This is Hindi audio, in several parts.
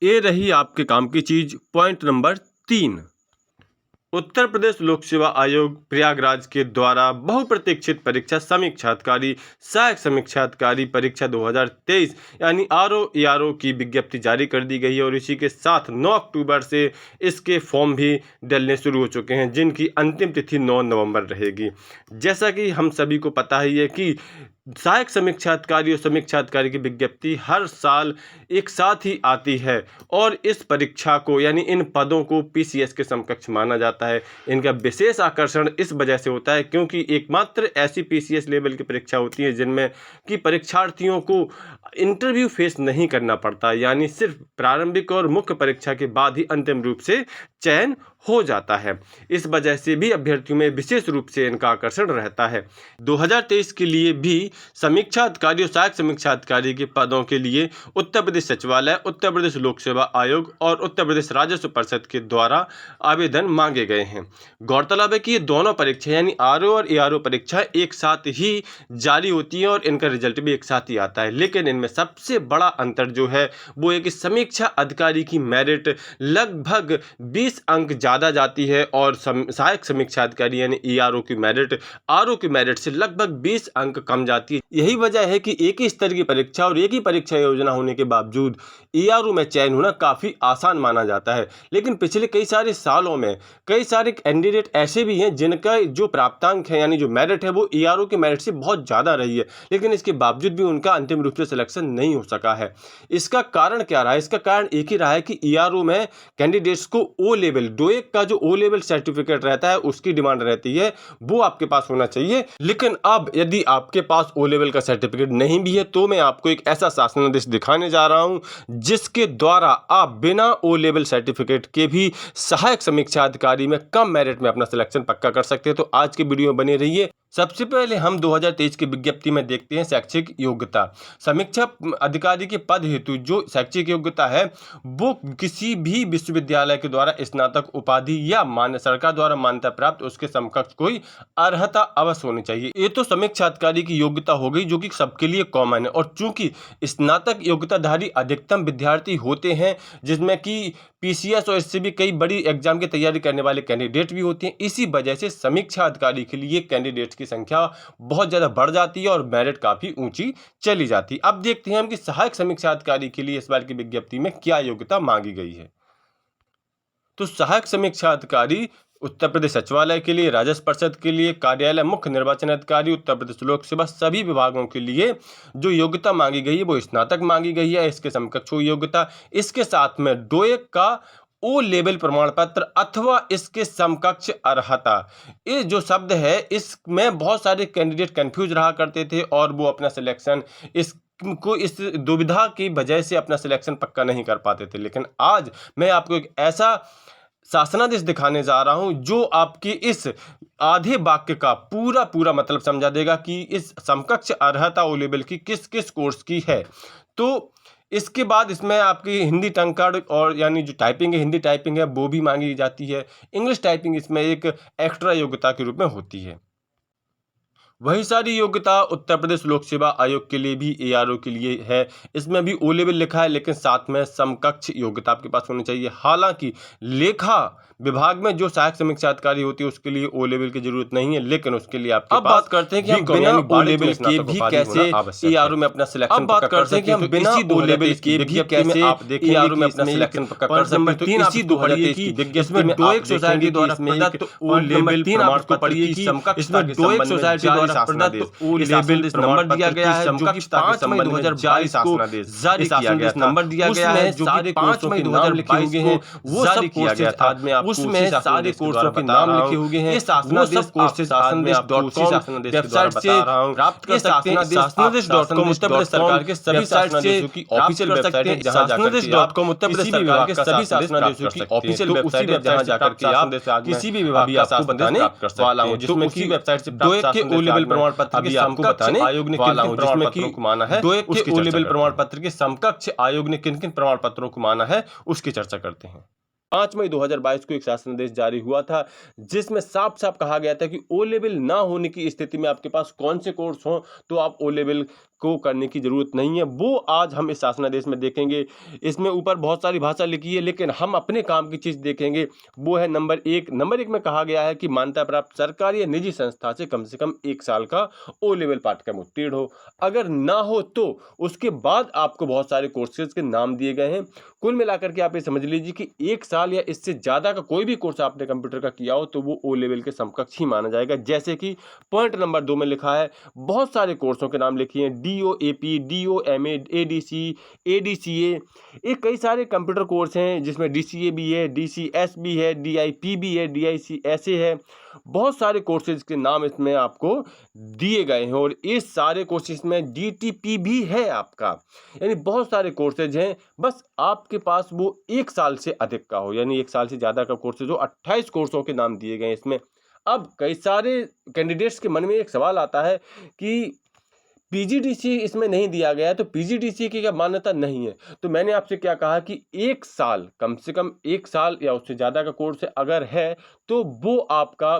ये रही आपके काम की चीज। पॉइंट नंबर 3, उत्तर प्रदेश लोक सेवा आयोग प्रयागराज के द्वारा बहुप्रतीक्षित परीक्षा समीक्षाधिकारी सहायक समीक्षाधिकारी परीक्षा 2023 यानी आरओ की विज्ञप्ति जारी कर दी गई है और इसी के साथ 9 अक्टूबर से इसके फॉर्म भी डलने शुरू हो चुके हैं, जिनकी अंतिम तिथि 9 नवंबर रहेगी। जैसा कि हम सभी को पता ही है कि सहायक समीक्षाधिकारी और समीक्षाधिकारी की विज्ञप्ति हर साल एक साथ ही आती है और इस परीक्षा को यानी इन पदों को पीसीएस के समकक्ष माना जाता है। इनका विशेष आकर्षण इस वजह से होता है क्योंकि एकमात्र ऐसी पीसीएस लेवल की परीक्षा होती है जिनमें कि परीक्षार्थियों को इंटरव्यू फेस नहीं करना पड़ता, यानी सिर्फ प्रारंभिक और मुख्य परीक्षा के बाद ही अंतिम रूप से चयन हो जाता है। इस वजह से भी अभ्यर्थियों में विशेष रूप से इनका आकर्षण रहता है। 2023 के लिए भी समीक्षा अधिकारी और सहायक समीक्षा अधिकारी के पदों के लिए उत्तर प्रदेश सचिवालय, उत्तर प्रदेश लोक सेवा आयोग और उत्तर प्रदेश राजस्व परिषद के द्वारा आवेदन मांगे गए हैं। गौरतलब है कि ये दोनों परीक्षा यानी आरओ और एआरओ परीक्षा एक साथ ही जारी होती है और इनका रिजल्ट भी एक साथ ही आता है, लेकिन इनमें सबसे बड़ा अंतर जो है वो है कि समीक्षा अधिकारी की मेरिट लगभग 20 अंक ज़्यादा जाती है और सहायक समीक्षा अधिकारी यानी ईआरओ की मेरिट आरओ की मेरिट से लगभग 20 अंक कम जाती है। यही वजह है कि एक ही स्तर की परीक्षा और एक ही परीक्षा योजना होने के बावजूद ईआरओ में चयन होना काफ़ी आसान माना जाता है। लेकिन पिछले कई सारे सालों में कई सारे कैंडिडेट ऐसे भी हैं जिनका जो प्राप्तांक है यानी जो मेरिट है वो ईआरओ के मेरिट से बहुत ज़्यादा रही है, लेकिन इसके बावजूद भी उनका अंतिम रूप से सिलेक्शन नहीं हो सका है। इसका कारण क्या रहा है? इसका कारण एक ही रहा है कि ईआरओ में कैंडिडेट्स को ओ लेवल डोएक का जो ओ लेवल सर्टिफिकेट रहता है उसकी डिमांड रहती है, वो आपके पास होना चाहिए। लेकिन अब यदि आपके पास ओ लेवल का सर्टिफिकेट नहीं भी है तो मैं आपको एक ऐसा शासनादेश दिखाने जा रहा हूं जिसके द्वारा आप बिना ओ लेवल सर्टिफिकेट के भी सहायक समीक्षा अधिकारी में कम मेरिट में अपना सिलेक्शन पक्का कर सकते हैं। तो आज के वीडियो में बने रहिए। सबसे पहले हम 2023 की विज्ञप्ति में देखते हैं शैक्षिक योग्यता। समीक्षा अधिकारी के पद हेतु जो शैक्षिक योग्यता है वो किसी भी विश्वविद्यालय के द्वारा स्नातक उपाधि या सरकार द्वारा मान्यता प्राप्त उसके समकक्ष कोई अर्हता अवश्य होनी चाहिए। ये तो समीक्षा अधिकारी की योग्यता हो गई जो कि सबके लिए कॉमन है, और चूंकि स्नातक योग्यताधारी अधिकतम विद्यार्थी होते हैं जिसमें कि पीसीएस और इससे भी कई बड़ी एग्जाम की तैयारी करने वाले कैंडिडेट भी होते हैं, इसी वजह से समीक्षा अधिकारी के लिए कैंडिडेट्स की संख्या बहुत ज़्यादा बढ़ जाती है और मेरिट काफ़ी ऊंची चली जाती है। अब देखते हैं हम कि सहायक समीक्षा अधिकारी के लिए इस बार की विज्ञप्ति में क्या योग्यता मांगी गई है। तो सहायक समीक्षा अधिकारी उत्तर प्रदेश सचिवालय के लिए, राजस्व परिषद के लिए, कार्यालय मुख्य निर्वाचन अधिकारी, उत्तर प्रदेश लोक सेवा सभी विभागों के लिए जो योग्यता मांगी गई है वो स्नातक मांगी गई है। इसके समकक्ष योग्यता, इसके साथ में डोएक का ओ लेवल प्रमाण पत्र अथवा इसके समकक्ष अर्हता। ये जो शब्द है इसमें बहुत सारे कैंडिडेट कंफ्यूज रहा करते थे और वो अपना सिलेक्शन इस दुविधा की वजह से अपना सिलेक्शन पक्का नहीं कर पाते थे। लेकिन आज मैं आपको एक ऐसा शासनादेश दिखाने जा रहा हूं जो आपकी इस आधे वाक्य का पूरा मतलब समझा देगा कि इस समकक्ष अर्हता ओ लेवल की किस किस कोर्स की है। तो इसके बाद इसमें आपकी हिंदी टंकड़ और यानी जो टाइपिंग है, हिंदी टाइपिंग है वो भी मांगी जाती है। इंग्लिश टाइपिंग इसमें एक एक्स्ट्रा योग्यता के रूप में होती है। वही सारी योग्यता उत्तर प्रदेश लोक सेवा आयोग के लिए भी एआरओ के लिए है। इसमें भी ओ लेवल लिखा है लेकिन साथ में समकक्ष योग्यता आपके पास होनी चाहिए। हालांकि लेखा विभाग में जो सहायक समीक्षा अधिकारी होती है उसके लिए ओ लेवल की जरूरत नहीं है, लेकिन उसके लिए आपके पास बात करते हैं कि हम बिना ओ लेवल के भी कैसे एआरओ में अपना सिलेक्शन पक्का कर सकते हैं कि हम बिना ओ लेवल के भी कैसे आप देखेंगे एआरओ में अपना सिलेक्शन पक्का कर सकते हैं। तो इसी 2023 की विज्ञप्ति में डोएक सोसाइटी द्वारा प्रदत्त ओ लेवल प्रमाण पत्र की समकक्षता के संबंध में प्रदत्त ओ लेवल नंबर दिया गया है जो कि 5 मई 2022 को जारी किया गया नंबर दिया गया है जो कि 5 मई 2022 को वो जारी किया गया था। उसमें सारे कोर्सों के नाम लिखे हुए हैं। ये शासनादेश कोर्सेज शासनादेश.com वेबसाइट से प्राप्त कर सकते हैं। शासनादेश.com उत्तर प्रदेश सरकार के सभी शासनादेशों की ऑफिशियल वेबसाइट है जहां शासनादेश.com उत्तर प्रदेश सरकार के सभी शासनादेशों की ऑफिशियल वेबसाइट है जहां जाकर के आप किसी भी विभाग का आपको बताने वाला हूं जिसमें की वेबसाइट से डोएक के ओ लेवल प्रमाण पत्र अभी आपको बताने आयोग ने किन किन प्रमाण पत्रों को माना है। डोएक के ओ लेवल प्रमाण पत्र के समकक्ष आयोग ने किन किन प्रमाण पत्रों को माना है उसकी चर्चा करते हैं। 5 मई 2022 को एक शासनादेश जारी हुआ था जिसमें साफ साफ कहा गया था कि ओ लेवल ना होने की स्थिति में आपके पास कौन से कोर्स हों तो आप ओ लेवल को करने की ज़रूरत नहीं है, वो आज हम इस शासनादेश में देखेंगे। इसमें ऊपर बहुत सारी भाषा लिखी है, लेकिन हम अपने काम की चीज़ देखेंगे। वो है नंबर एक में कहा गया है कि मान्यता प्राप्त सरकारी या निजी संस्था से कम 1 साल का ओ लेवल पाठ्यक्रम उत्तीर्ण हो। अगर ना हो तो उसके बाद आपको बहुत सारे कोर्सेज के नाम दिए गए हैं। कुल मिलाकर के आप ये समझ लीजिए कि 1 साल या इससे ज़्यादा का कोई भी कोर्स आपने कंप्यूटर का किया हो तो वो ओ लेवल के समकक्ष ही माना जाएगा। जैसे कि पॉइंट नंबर 2 में लिखा है, बहुत सारे कोर्सों के नाम लिखिए हैं, DOAP, DOMA, ADC, ADCA। ये कई सारे कंप्यूटर कोर्स हैं जिसमें DCA भी है, DCS भी है, DIP भी है, DICSA है। बहुत सारे कोर्सेज के नाम इसमें आपको दिए गए हैं और ये सारे कोर्सेज में DTP भी है आपका, यानी बहुत सारे कोर्सेज हैं। बस आपके पास वो 1 साल से अधिक का हो, यानी 1 साल से ज़्यादा का कोर्सेज हो। 28 कोर्सों के नाम दिए गए हैं इसमें। अब कई सारे कैंडिडेट्स के मन में एक सवाल आता है कि पीजीडीसी इसमें नहीं दिया गया है, तो पीजीडीसी की क्या मान्यता नहीं है? तो मैंने आपसे क्या कहा कि 1 साल, कम से कम 1 साल या उससे ज़्यादा का कोर्स अगर है, तो वो आपका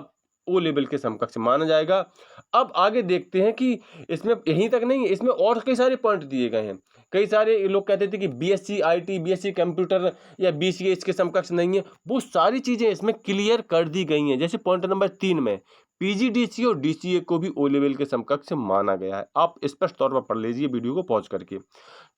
ओ लेवल के समकक्ष माना जाएगा। अब आगे देखते हैं कि इसमें यहीं तक नहीं है, इसमें और कई सारे पॉइंट दिए गए हैं। कई सारे लोग कहते थे कि बीएससी आईटी, बीएससी कंप्यूटर या बीसीए इसके समकक्ष नहीं है। वो सारी चीज़ें इसमें क्लियर कर दी गई हैं। जैसे पॉइंट नंबर 3 में पीजीडीसी और डीसीए को भी ओ लेवल के समकक्ष माना गया है। आप स्पष्ट तौर पर पढ़ लीजिए वीडियो को पॉज करके।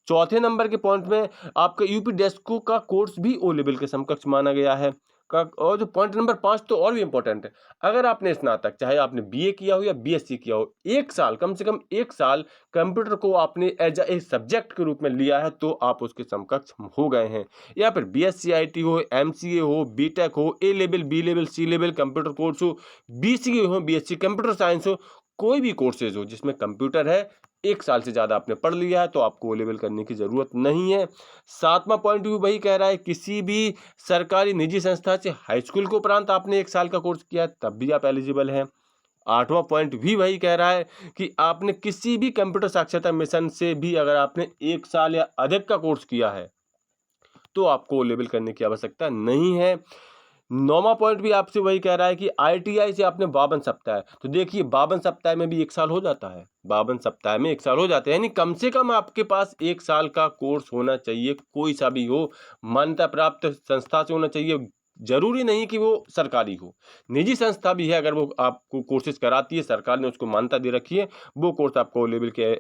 चौथे नंबर के पॉइंट में आपका यूपी डेस्को का कोर्स भी ओ लेवल के समकक्ष माना गया है। और जो पॉइंट नंबर 5 तो और भी इंपॉर्टेंट है। अगर आपने स्नातक, चाहे आपने बीए किया हो या बीएससी किया हो, 1 साल, कम से कम 1 साल कंप्यूटर को आपने एज ए सब्जेक्ट के रूप में लिया है, तो आप उसके समकक्ष हो गए हैं। या फिर बीएससी आईटी हो, एमसीए हो, बीटेक हो, ए लेवल, बी लेवल, सी लेवल कंप्यूटर कोर्स हो, बीसीए हो, बीएससी कंप्यूटर साइंस हो, कोई भी कोर्सेज हो जिसमें कंप्यूटर है, 1 साल से ज़्यादा आपने पढ़ लिया है, तो आपको ओ लेवल करने की ज़रूरत नहीं है। 7वां पॉइंट भी वही कह रहा है, किसी भी सरकारी निजी संस्था से हाई स्कूल के उपरांत आपने 1 साल का कोर्स किया है, तब भी आप एलिजिबल हैं। 8वां पॉइंट भी वही कह रहा है कि आपने किसी भी कंप्यूटर साक्षरता मिशन से भी अगर आपने 1 साल या अधिक का कोर्स किया है, तो आपको ओ लेवल करने की आवश्यकता नहीं है। 9वां पॉइंट भी आपसे वही कह रहा है कि आईटीआई से आपने 52 सप्ताह, तो देखिए 52 सप्ताह में भी 1 साल हो जाता है। 52 सप्ताह में 1 साल हो जाते हैं, यानी कम से कम आपके पास 1 साल का कोर्स होना चाहिए, कोई सा भी हो, मान्यता प्राप्त संस्था से होना चाहिए। जरूरी नहीं कि वो सरकारी हो, निजी संस्था भी है, अगर वो आपको कोर्सेज कराती है, सरकार ने उसको मान्यता दे रखी है, वो कोर्स आपको ओ लेवल के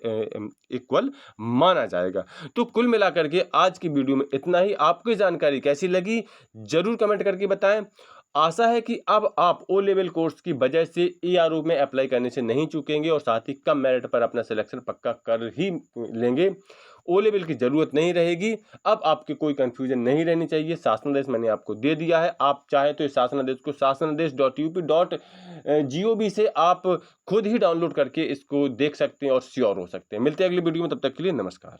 इक्वल माना जाएगा। तो कुल मिलाकर के आज की वीडियो में इतना ही। आपको ये जानकारी कैसी लगी जरूर कमेंट करके बताएं। आशा है कि अब आप ओ लेवल कोर्स की वजह से एआरओ में अप्लाई करने से नहीं चूकेंगे और साथ ही कम मेरिट पर अपना सिलेक्शन पक्का कर ही लेंगे। ओ लेवल की ज़रूरत नहीं रहेगी। अब आपके कोई कन्फ्यूजन नहीं रहनी चाहिए। शासनादेश मैंने आपको दे दिया है। आप चाहे तो इस शासनादेश को शासनादेश.up.gov से आप खुद ही डाउनलोड करके इसको देख सकते हैं और श्योर हो सकते हैं। मिलते हैं अगली वीडियो में, तब तक के लिए नमस्कार।